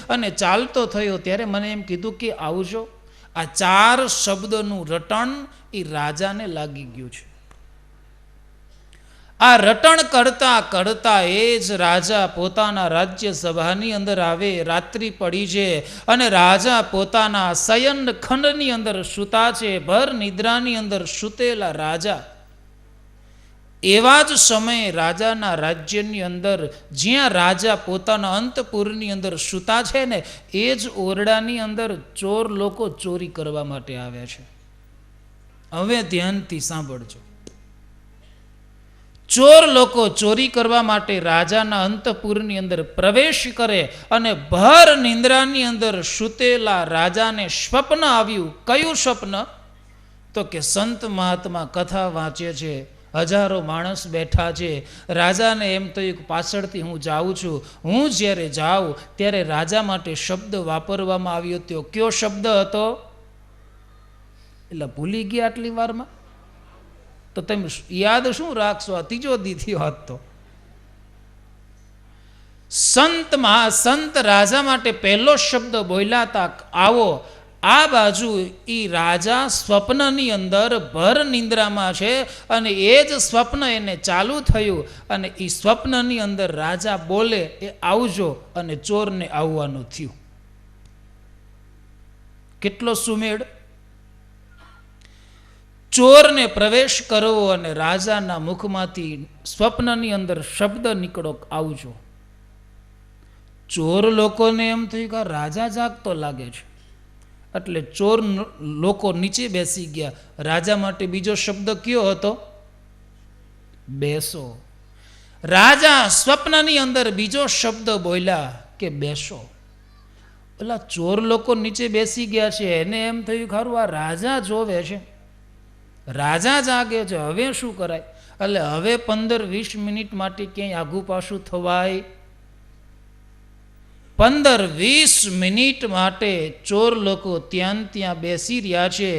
અને ચાલતો થયો ત્યારે મને એમ કીધું કે આવજો. આ 4 શબ્દોનું રટણ એ રાજાને લાગી ગયું છે. આ રટણ કરતા કરતા એ જ રાજા પોતાના રાજ્ય સભાની અંદર આવે. રાત્રિ પડી છે અને રાજા પોતાના શયન ખંડની અંદર સૂતા છે. ભર નિદ્રાની અંદર સૂતેલા રાજા. એવા જ સમયે રાજાના રાજ્યની અંદર જ્યાં રાજા પોતાના અંતપુરની અંદર સૂતા છે ને એ જ ઓરડાની અંદર ચોર લોકો ચોરી કરવા માટે આવ્યા છે. હવે ધ્યાનથી સાંભળજો. ચોર લોકો ચોરી કરવા માટે રાજાના અંતપુરની અંદર પ્રવેશ કરે અને ભર નિંદ્રાની અંદર સૂતેલા રાજાને સ્વપ્ન આવ્યું. કયું સ્વપ્ન? તો કે સંત મહાત્મા કથા વાંચે છે, હજારો માણસ બેઠા છે. રાજાને એમ થયું પાછળથી હું જાઉં છું. હું જ્યારે જાઉં ત્યારે રાજા માટે શબ્દ વાપરવામાં આવ્યો હતો. કયો શબ્દ હતો? એટલે ભૂલી ગયા આટલી વારમાં? તો તમે યાદ શું રાખશો? આ ત્રીજો દીથી હોત તો. સંત રાજા માટે પહેલો શબ્દ બોલ્યા હતા આવો. આ બાજુ એ રાજા સ્વપ્નની અંદર ભર નિંદ્રામાં છે અને એ જ સ્વપ્ન એને ચાલુ થયું અને એ સ્વપ્નની અંદર રાજા બોલે એ આવજો અને ચોરને આવવાનું થયું. કેટલો સુમેળ! ચોરને પ્રવેશ કરવો અને રાજાના મુખમાંથી સ્વપ્નની અંદર શબ્દ નીકળો આવજો. ચોર લોકોને એમ થયું કે રાજા જાગતો લાગે છે એટલે ચોર લોકો નીચે બેસી ગયા. રાજા માટે બીજો શબ્દ કયો હતો? બેસો. રાજા સ્વપ્નની અંદર બીજો શબ્દ બોલ્યા કે બેસો. પેલા ચોર લોકો નીચે બેસી ગયા છે એને એમ થયું ખરું આ રાજા જોવે છે, રાજા જાગે છે, હવે શું કરાય? એટલે હવે 15-20 મિનિટ માટે ક્યાંય આઘું પાછું થવાય? 15-20 મિનિટ માટે ચોર લોકો ત્યાં બેસી રહ્યા છે.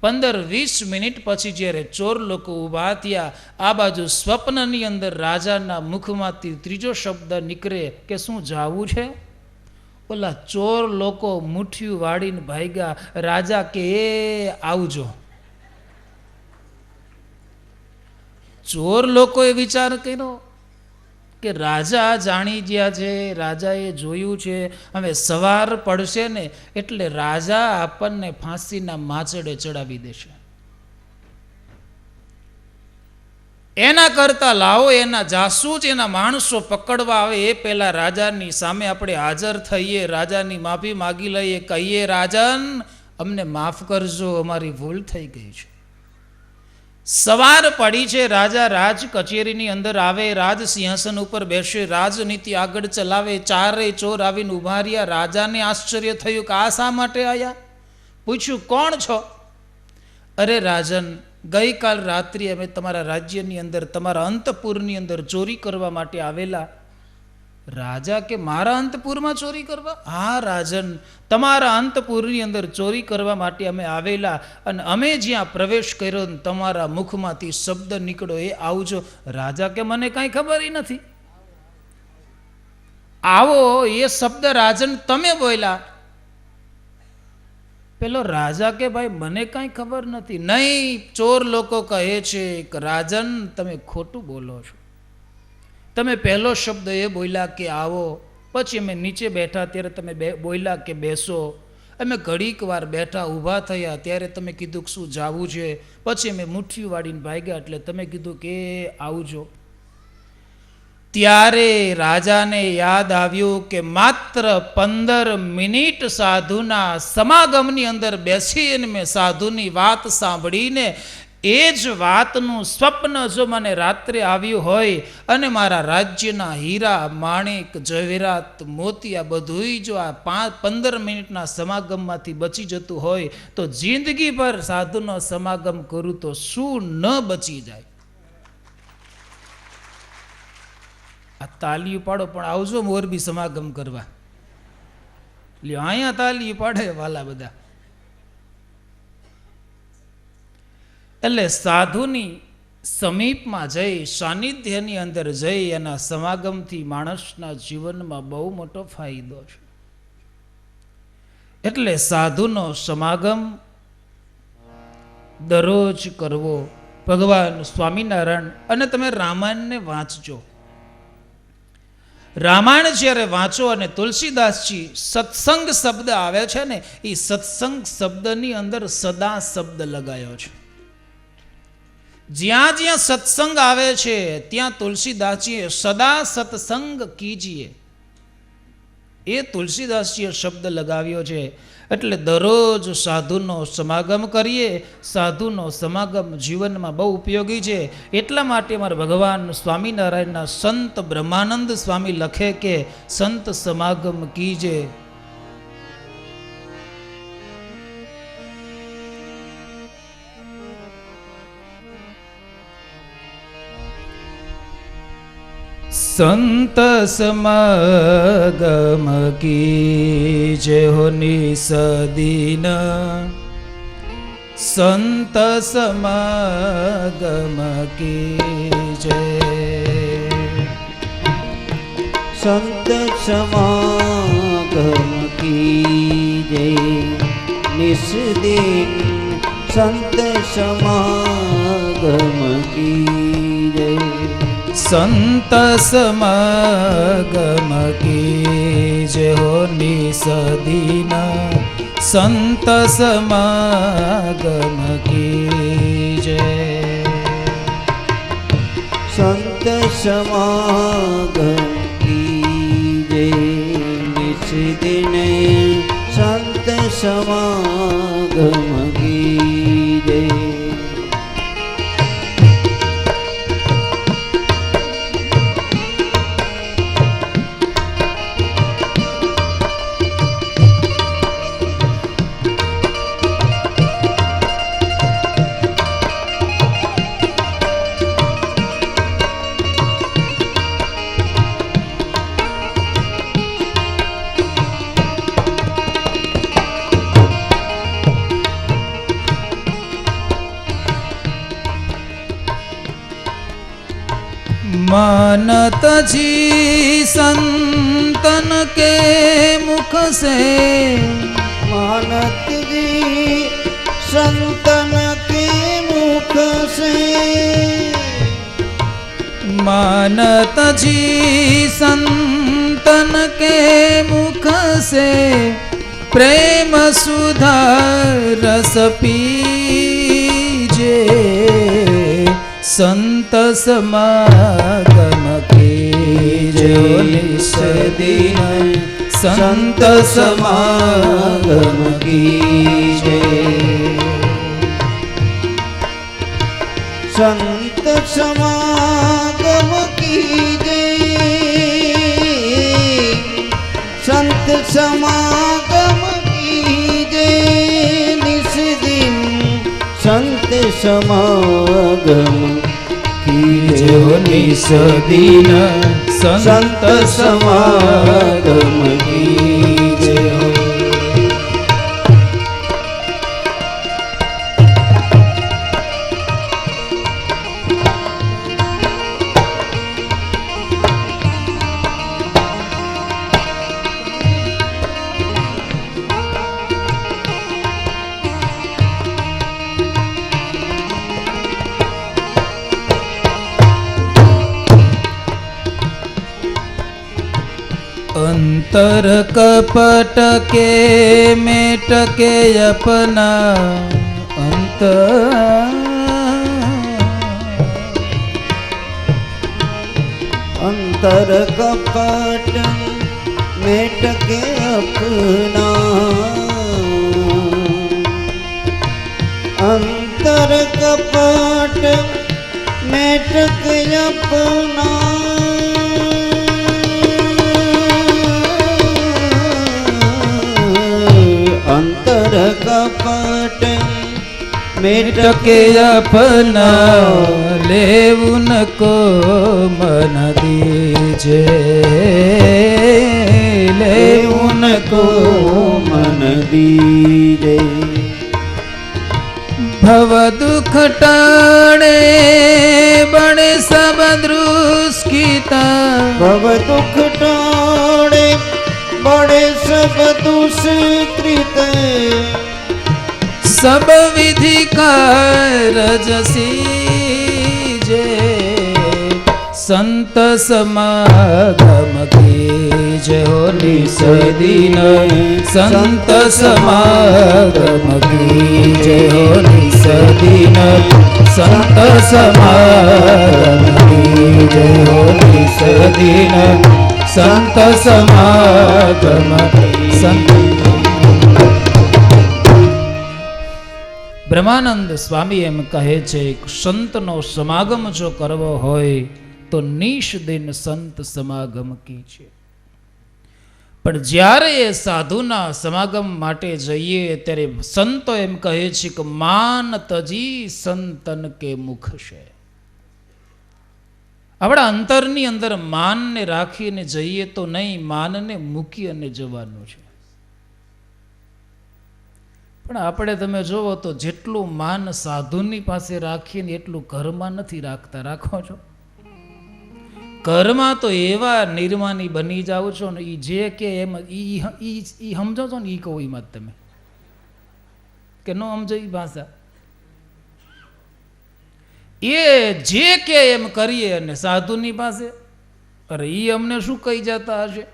15-20 મિનિટ પછી જ્યારે ચોર લોકો ઊભા થયા, આ બાજુ સ્વપ્નની અંદર રાજાના મુખમાંથી ત્રીજો શબ્દ નીકળે કે શું જાવું છે? ઓલા ચોર લોકો મુઠ્ઠીયું વાળીને ભાગ્યા. રાજા કે એ આવજો. ચોર લોકોએ વિચાર કર્યો કે રાજા જાણી ગયા છે, રાજાએ જોયું છે, હવે સવાર પડશે ને એટલે રાજા આપણને ફાંસીના માચડે ચડાવી દેશે. એના કરતા લાવો એના જાસૂસ એના માણસો પકડવા આવે એ પહેલા રાજાની સામે આપણે હાજર થઈએ, રાજાની માફી માગી લઈએ, કહીએ રાજન અમને માફ કરજો, અમારી ભૂલ થઈ ગઈ છે. સવાર પડી છે. રાજા રાજ કચેરીની અંદર આવે, રાજ સિંહાસન ઉપર બેસે, રાજનીતિ આગળ ચલાવે. 4 ચોર આવીને ઉભા રહ્યા. રાજાને આશ્ચર્ય થયું કે આ શા માટે આવ્યા? પૂછ્યું કોણ છો? અરે રાજન, ગઈકાલ રાત્રિ અમે તમારા રાજ્યની અંદર તમારા અંતપુરની અંદર ચોરી કરવા માટે આવેલા. રાજા કે મારા અંતપુરમાં ચોરી કરવા? હા રાજન, તમારા અંતપુરની અંદર ચોરી કરવા માટે અમે આવેલા અને અમે જ્યાં પ્રવેશ કર્યો તમારા મુખમાંથી શબ્દ નીકળો એ આવજો. રાજા કે મને કાંઈ ખબર નથી. આવો એ શબ્દ રાજન તમે બોલ્યા? પેલો રાજા કે ભાઈ મને કાંઈ ખબર નથી. નહીં, ચોર લોકો કહે છે કે રાજન તમે ખોટું બોલો છો. તમે પહેલો શબ્દ એ બોલ્યા કે આવો, પછી અમે નીચે બેઠા ત્યારે તમે બોલ્યા કે બેસો. અમે ઘડીક વાર બેઠા ઊભા થયા ત્યારે તમે કીધું કે શું જાવું છે, પછી અમે મુઠ્ઠી વાળીને ભાગ્યા એટલે તમે કીધું કે આવજો. ત્યારે રાજાને યાદ આવ્યું કે માત્ર 15 મિનિટ સાધુના સમાગમની અંદર બેસીને મેં સાધુની વાત સાંભળીને એ જ વાતનું સ્વપ્ન જો મને રાત્રે આવ્યું હોય અને મારા રાજ્યના હીરા, માણેક, જવેરાત, મોતી આ બધું જો આ 15 મિનિટના સમાગમમાંથી બચી જતું હોય તો જિંદગી ભર સાધુનો સમાગમ કરું તો શું ન બચી જાય? આ તાલીઓ પાડો પણ આવજો મોરબી સમાગમ કરવા. લ્યો અહીંયા તાલીઓ પાડે વાલા બધા. એટલે સાધુની સમીપમાં જઈ, સાનિધ્યની અંદર જઈ એના સમાગમથી માણસના જીવનમાં બહુ મોટો ફાયદો છે. એટલે સાધુનો સમાગમ દરરોજ કરવો. ભગવાન સ્વામિનારાયણ અને તમે રામાયણને વાંચજો. રામાયણ જ્યારે વાંચો અને તુલસીદાસજી સત્સંગ શબ્દ આવે છે ને, એ સત્સંગ શબ્દની અંદર સદા શબ્દ લગાયો છે. જ્યાં જ્યાં સત્સંગ આવે છે ત્યાં તુલસીદાસજીએ સદા સત્સંગ કીજીએ, એ તુલસીદાસજીએ શબ્દ લગાવ્યો છે. એટલે દરરોજ સાધુનો સમાગમ કરીએ. સાધુનો સમાગમ જીવનમાં બહુ ઉપયોગી છે. એટલા માટે મારા ભગવાન સ્વામિનારાયણના સંત બ્રહ્માનંદ સ્વામી લખે કે સંત સમાગમ કીજે. संत समागम कीजे हो निसदीन, संत समागम कीजे. संत समागम कीजे निस्दिन, संत समागम कीजे. संत समागम कीजे हो निसदीन, संत समागम कीजे. संत समागम कीजे निस्दिन, संत समागम कीजे. मानत जी संतन के मुख से, मानत जी संतन के मुख से. मानत जी संतन के मुख से, प्रेम सुधा रस पीजे. संत समागम कीजे निस्दिन, संत समागम कीजे. संत समागम कीजे, संत समागम कीजे निस्दिन, संत समागम कीजे हो निस्दिन, संत समागम कीजे हो. अंतर कपट के मेट के अपना अंतर, अंतर कपट मेट के अपना, अंतर कपट मेट के अपना. अंतर कपट मेट के अपना, लेवुन को मन दीजे. लेवुन को मन दीजे. भव दुख टाणे बड़े सब दृष्किता, भव दुख टाणे बड़े सब दुष्कृत सब विधि कारज सीजे संत समागम कीजे हो निसदीन संत समागम कीजे हो निसदीन संत समागम कीजे हो निसदीन संत समागम संत બ્રહ્માનંદ સ્વામી એમ કહે છે કે સંતનો સમાગમ જો કરવો હોય તો નિશ દિન સંત સમાગમ કી છે. પણ જ્યારે એ સાધુના સમાગમ માટે જઈએ ત્યારે સંતો એમ કહે છે કે માન તજી સંતન કે મુખ છે. આપણા અંતરની અંદર માનને રાખીને જઈએ તો નહીં, માનને મૂકી અને જવાનું છે. પણ આપણે તમે જોવો તો જેટલું માન સાધુની પાસે રાખીને એટલું ઘરમાં નથી રાખતા. રાખો છો? ઘરમાં તો એવા નિર્માની બની જાઓ છો ને, એ જે કે એમ ઈ સમજો છો ને, એ કહું એમાં તમે કે ન સમજો એ ભાષા, એ જે કે એમ કરીએ અને સાધુની પાસે અરે એ અમને શું કહી જતા હશે.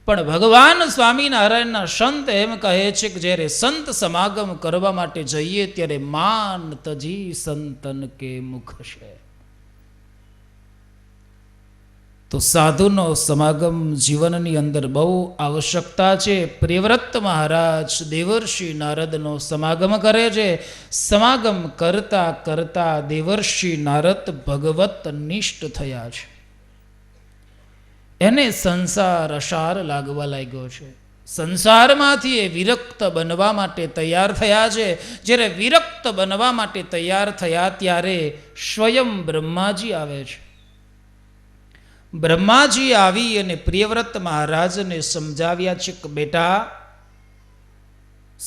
પણ ભગવાન સ્વામિનારાયણના સંત એમ કહે છે કે જ્યારે સંત સમાગમ કરવા માટે જઈએ ત્યારે માન તજી સંતન કે મુખ છે. તો સાધુનો સમાગમ જીવનની અંદર બહુ આવશ્યકતા છે. પ્રિયવ્રત મહારાજ દેવર્ષિ નારદનો સમાગમ કરે છે. સમાગમ કરતા કરતા દેવર્ષિ નારદ ભગવત નિષ્ઠ થયા છે. એને સંસાર અસાર લાગવા લાગ્યો છે. સંસારમાંથી એ વિરક્ત બનવા માટે તૈયાર થયા છે. જ્યારે વિરક્ત બનવા માટે તૈયાર થયા ત્યારે સ્વયં બ્રહ્માજી આવે છે. બ્રહ્માજી આવી અને પ્રિયવ્રત મહારાજને સમજાવ્યા છે કે બેટા,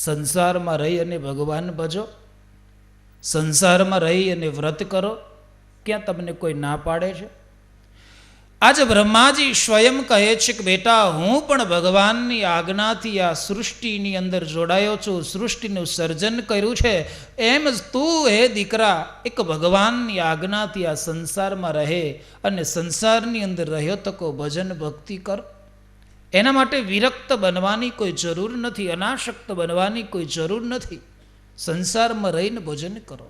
સંસારમાં રહી અને ભગવાન ભજો, સંસારમાં રહી અને વ્રત કરો, ક્યાં તમને કોઈ ના પાડે છે? આજે બ્રહ્માજી સ્વયં કહે છે કે બેટા, હું પણ ભગવાનની આજ્ઞાથી આ સૃષ્ટિની અંદર જોડાયો છું, સૃષ્ટિનું સર્જન કર્યું છે. એમ જ તું હે દીકરા એક ભગવાનની આજ્ઞાથી આ સંસારમાં રહે અને સંસારની અંદર રહ્યો તકો ભજન ભક્તિ કર. એના માટે વિરક્ત બનવાની કોઈ જરૂર નથી, અનાસક્ત બનવાની કોઈ જરૂર નથી. સંસારમાં રહીને ભજન કરો.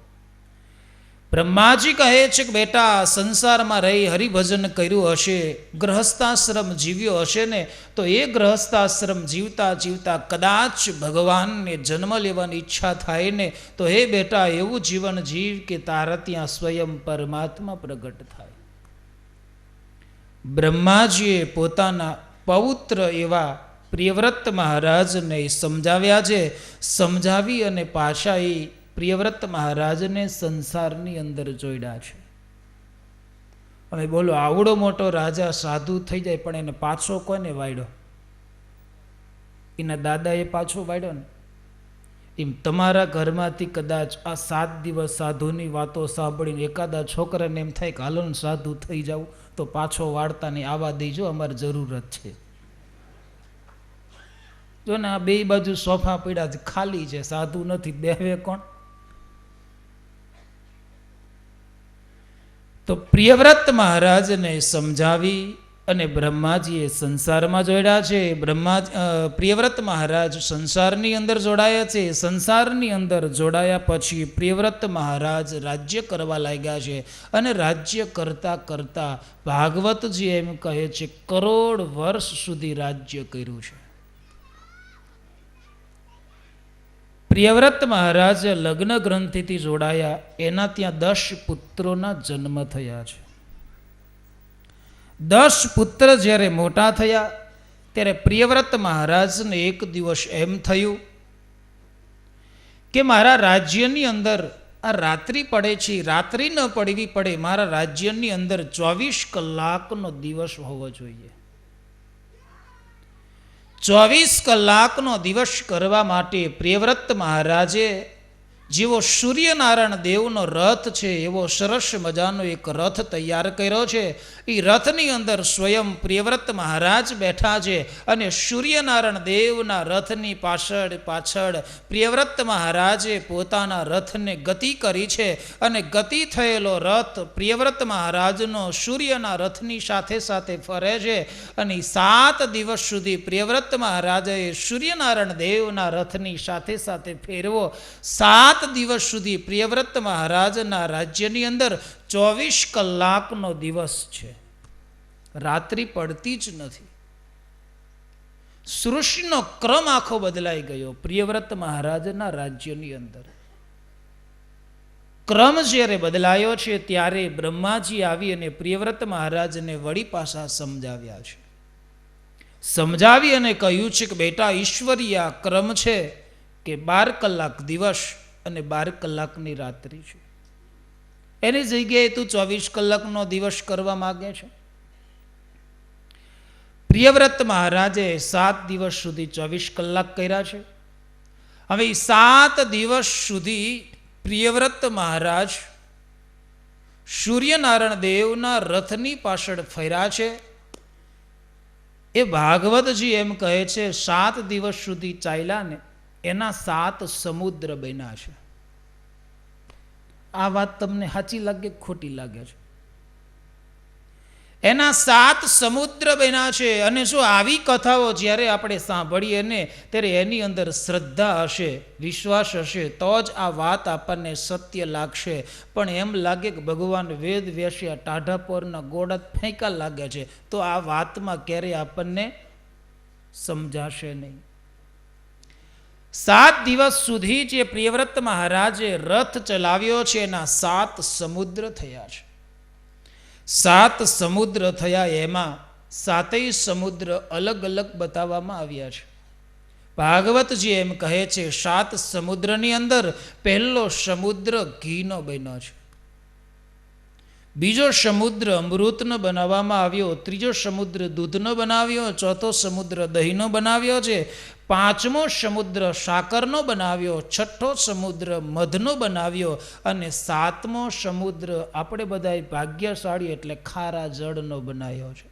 બ્રહ્માજી કહે છે કે બેટા, સંસારમાં રહી હરિભજન કર્યું હશે, ગ્રહસ્થાશ્રમ જીવ્યો હશે ને, તો એ ગ્રહસ્થાશ્રમ જીવતા જીવતા કદાચ ભગવાનને જન્મ લેવાની ઈચ્છા થાય ને, તો હે બેટા એવું જીવન જીવ કે તારા ત્યાં સ્વયં પરમાત્મા પ્રગટ થાય. બ્રહ્માજીએ પોતાના પૌત્ર એવા પ્રિયવ્રત મહારાજને સમજાવ્યા છે. સમજાવી અને પાછા એ પ્રિયવ્રત મહારાજને સંસારની અંદર જોડ્યા છે. હવે બોલો, આવડો મોટો રાજા સાધુ થઈ જાય પણ એને પાછો કોને વાળ્યો? એના દાદાએ પાછો વાળ્યો ને. એમ તમારા ઘરમાંથી કદાચ આ 7 દિવસ સાધુની વાતો સાંભળીને એકાદા છોકરાને એમ થાય કે હાલો ને સાધુ થઈ જાવ, તો પાછો વાળતા નહીં, આવા દેજો, અમારે જરૂરત છે. જો ને આ બે બાજુ સોફા પડ્યા ખાલી છે, સાધુ નથી, બેહવે કોણ? તો પ્રિયવ્રત મહારાજને સમજાવી અને બ્રહ્માજીએ સંસારમાં જોડ્યા છે. પ્રિયવ્રત મહારાજ સંસારની અંદર જોડાયા છે. સંસારની અંદર જોડાયા પછી પ્રિયવ્રત મહારાજ રાજ્ય કરવા લાગ્યા છે. અને રાજ્ય કરતા કરતા ભાગવતજી એમ કહે છે કરોડ વર્ષ સુધી રાજ્ય કર્યું છે. પ્રિયવ્રત મહારાજ લગ્ન ગ્રંથિથી જોડાયા, એના ત્યાં 10 પુત્રોના જન્મ થયા છે. 10 પુત્ર જ્યારે મોટા થયા ત્યારે પ્રિયવ્રત મહારાજને એક દિવસ એમ થયું કે મારા રાજ્યની અંદર આ રાત્રિ પડે છે, રાત્રિ ન પડવી પડે, મારા રાજ્યની અંદર 24 કલાકનો દિવસ હોવો જોઈએ. 24 કલાકનો દિવસ કરવા માટે પ્રિયવ્રત મહારાજે જેવો સૂર્યનારાયણ દેવનો રથ છે એવો સરસ મજાનો એક રથ તૈયાર કર્યો છે. એ રથની અંદર સ્વયં પ્રિયવ્રત મહારાજ બેઠા છે અને સૂર્યનારાયણ દેવના રથની પાછળ પ્રિયવ્રત મહારાજે પોતાના રથને ગતિ કરી છે અને ગતિ થયેલો રથ પ્રિયવ્રત મહારાજનો સૂર્યના રથની સાથે સાથે ફરે છે. અને 7 દિવસ સુધી પ્રિયવ્રત મહારાજે સૂર્યનારાયણ દેવના રથની સાથે સાથે ફેરવો. 7 દિવસ સુધી પ્રિયવ્રત મહારાજના રાજ્યની અંદર 24 કલાકનો દિવસ છે. રાત્રિ પડતી જ નથી. સૃષ્ટિનો ક્રમ આખો બદલાઈ ગયો પ્રિયવ્રત મહારાજના રાજ્યની અંદર. ક્રમ જ્યારે બદલાયો છે ત્યારે બ્રહ્માજી આવી અને પ્રિયવ્રત મહારાજને વળી પાછા સમજાવ્યા છે. સમજાવી અને કહ્યું છે કે બેટા, ઈશ્વરીય ક્રમ છે કે 12 કલાક દિવસ અને 12 કલાકની રાત્રિ છે. એની જગ્યાએ તું 24 કલાકનો દિવસ કરવા માગે છે. પ્રિયવ્રત મહારાજે 7 દિવસ સુધી 24 કલાક કર્યા છે. હવે 7 દિવસ સુધી પ્રિયવ્રત મહારાજ સૂર્યનારાયણ દેવના રથની પાછળ ફર્યા છે. એ ભાગવતજી એમ કહે છે 7 દિવસ સુધી ચાલ્યા ને એના 7 સમુદ્ર બન્યા છે. આ વાત તમને સાચી લાગે ખોટી લાગે છે? એના 7 સમુદ્ર બન્યા છે. અને શું આવી કથાઓ જ્યારે આપણે સાંભળીએ ને ત્યારે એની અંદર શ્રદ્ધા હશે, વિશ્વાસ હશે તો જ આ વાત આપણને સત્ય લાગશે. પણ એમ લાગે કે ભગવાન વેદ વ્યાસ્યા ટાઢા પોરના ગોળા ફેંકા લાગે છે તો આ વાતમાં ક્યારેય આપણને સમજાશે નહીં. 7 દિવસ સુધી જે પ્રિયવ્રત મહારાજે રથ ચલાવ્યો છે એના 7 સમુદ્ર થયા છે. 7 સમુદ્ર થયા એમાં 7 સમુદ્ર અલગ અલગ બતાવવામાં આવ્યા છે. ભાગવતજી એમ કહે છે 7 સમુદ્રની અંદર પહેલો સમુદ્ર ઘીનો બન્યો છે, બીજો સમુદ્ર અમૃતનો બનાવવામાં આવ્યો, ત્રીજો સમુદ્ર દૂધનો બનાવ્યો, ચોથો સમુદ્ર દહીંનો બનાવ્યો છે, 5મો સમુદ્ર સાકરનો બનાવ્યો, 6ઠો સમુદ્ર મધનો બનાવ્યો અને 7મો સમુદ્ર આપણે બધા ભાગ્યશાળી એટલે ખારા જળનો બનાવ્યો છે.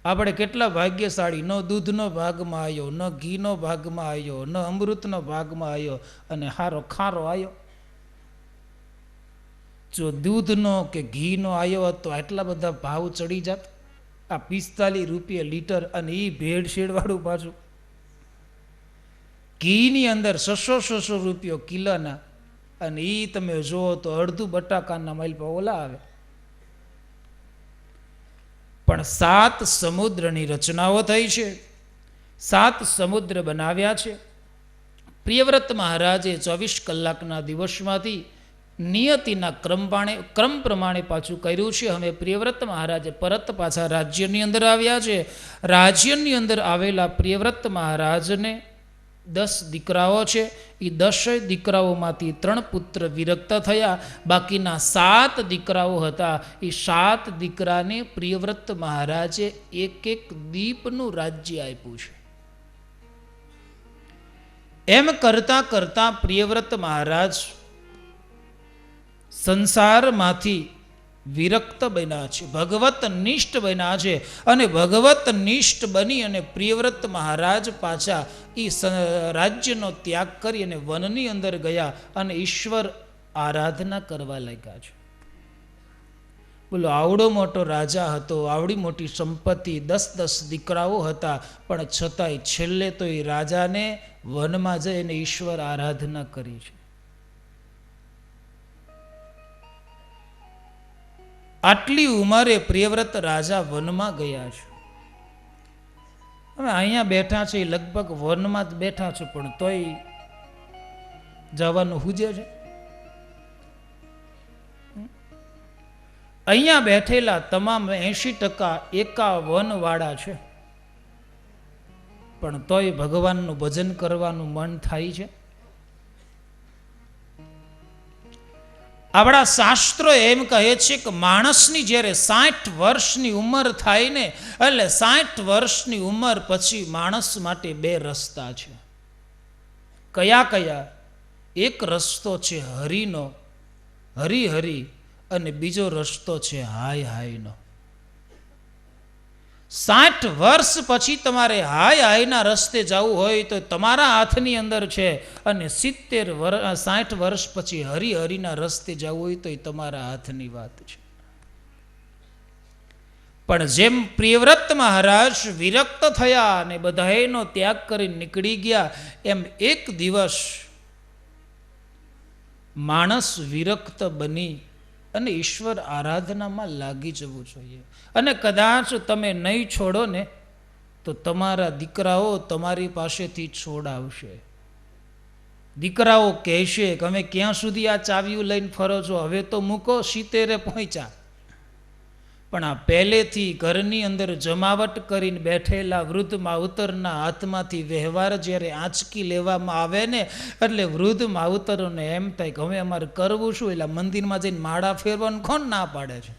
આપણે કેટલા ભાગ્યશાળી, ન દૂધનો ભાગમાં આવ્યો, ન ઘીનો ભાગમાં આવ્યો, ન અમૃતનો ભાગમાં આવ્યો અને હારો ખારો આવ્યો. જો દૂધનો કે ઘીનો આવ્યો હોત તો આટલા બધા ભાવ ચડી જાત. આ 45 રૂપિયા લીટર અને એ ભેળસેળ વાળું પાછું. ઘીની અંદર 600 રૂપિયો કિલોના અને એ તમે જુઓ તો અડધું બટાકાના માલપા ઓલા આવે. પણ 7 સમુદ્રની રચનાઓ થઈ છે, 7 સમુદ્ર બનાવ્યા છે. પ્રિયવ્રત મહારાજે 24 કલાકના દિવસમાંથી નિયતિના ક્રમ પ્રમાણે પાછું કર્યું છે. હવે પ્રિયવ્રત મહારાજે પરત પાછા રાજ્યની અંદર આવ્યા છે. રાજ્યની અંદર આવેલા પ્રિયવ્રત મહારાજને 10 દીકરાઓ છે. એ 10 દીકરાઓમાંથી 3 પુત્ર વિરક્ત થયા. બાકીના 7 દીકરાઓ હતા. એ 7 દીકરાને પ્રિયવ્રત મહારાજે એક દીપનું રાજ્ય આપ્યું છે. એમ કરતા કરતા પ્રિયવ્રત મહારાજ સંસારમાંથી વિરક્ત બન્યા છે, ભગવત નિષ્ઠ બન્યા છે. અને ભગવત નિષ્ઠ બની અને પ્રિયવ્રત મહારાજ પાછા એ રાજ્યનો ત્યાગ કરી અને વનની અંદર ગયા અને ઈશ્વર આરાધના કરવા લાગ્યા છે. બોલો, આવડો મોટો રાજા હતો, આવડી મોટી સંપત્તિ, 10 દીકરાઓ હતા, પણ છતાંય છેલ્લે તો એ રાજાને વનમાં જઈને ઈશ્વર આરાધના કરી છે. આટલી ઉંમરે પ્રિયવ્રત રાજા વનમાં ગયા છે. હવે અહીંયા બેઠા છે, લગભગ વનમાં જ બેઠા છે, પણ તોય જવાનું હુજે છે. અહીંયા બેઠેલા તમામ 80% એકા વનવાળા છે, પણ તોય ભગવાનનું ભજન કરવાનું મન થાય છે. આપણા શાસ્ત્રો એમ કહે છે કે માણસની જ્યારે 60 વર્ષની ઉંમર થાય ને, એટલે 60 વર્ષની ઉંમર પછી માણસ માટે 2 રસ્તા છે. કયા કયા? એક રસ્તો છે હરિનો, હરી હરી, અને બીજો રસ્તો છે હાય હાયનો. 60 વર્ષ પછી તમારે હાય હાયના રસ્તે જવું હોય તો તમારા હાથની અંદર છે, અને 60 વર્ષ પછી હરી હરીના રસ્તે જવું હોય તો એ તમારા હાથની વાત છે. પણ જેમ પ્રિયવ્રત મહારાજ વિરક્ત થયા અને બધાએનો ત્યાગ કરી નીકળી ગયા, એમ એક દિવસ માણસ વિરક્ત બની અને ઈશ્વર આરાધનામાં લાગી જવું જોઈએ. અને કદાચ તમે નહીં છોડો ને તો તમારા દીકરાઓ તમારી પાસેથી છોડાવશે. દીકરાઓ કહેશે કે અમે ક્યાં સુધી આ ચાવીઓ લઈને ફરો છો, હવે તો મૂકો, 70 પહોંચ્યા. પણ આ પહેલેથી ઘરની અંદર જમાવટ કરીને બેઠેલા વૃદ્ધ માવતરના હાથમાંથી વ્યવહાર જ્યારે આંચકી લેવામાં આવે ને, એટલે વૃદ્ધ માવતરોને એમ થાય કે હવે અમારે કરવું શું? એટલે મંદિરમાં જઈને માળા ફેરવાનું કોણ ના પાડે છે?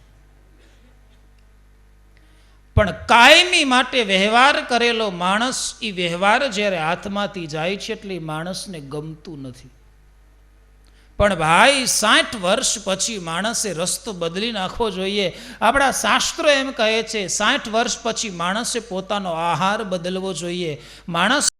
પણ કાયમી માટે વ્યવહાર કરેલો માણસ, એ વ્યવહાર જ્યારે હાથમાંથી જાય છે એટલે એ માણસને ગમતું નથી. પણ ભાઈ 60 વર્ષ પછી માણસે રસ્તો બદલી નાખવો જોઈએ. આપણા શાસ્ત્રો એમ કહે છે 60 વર્ષ પછી માણસે પોતાનો આહાર બદલવો જોઈએ. માણસ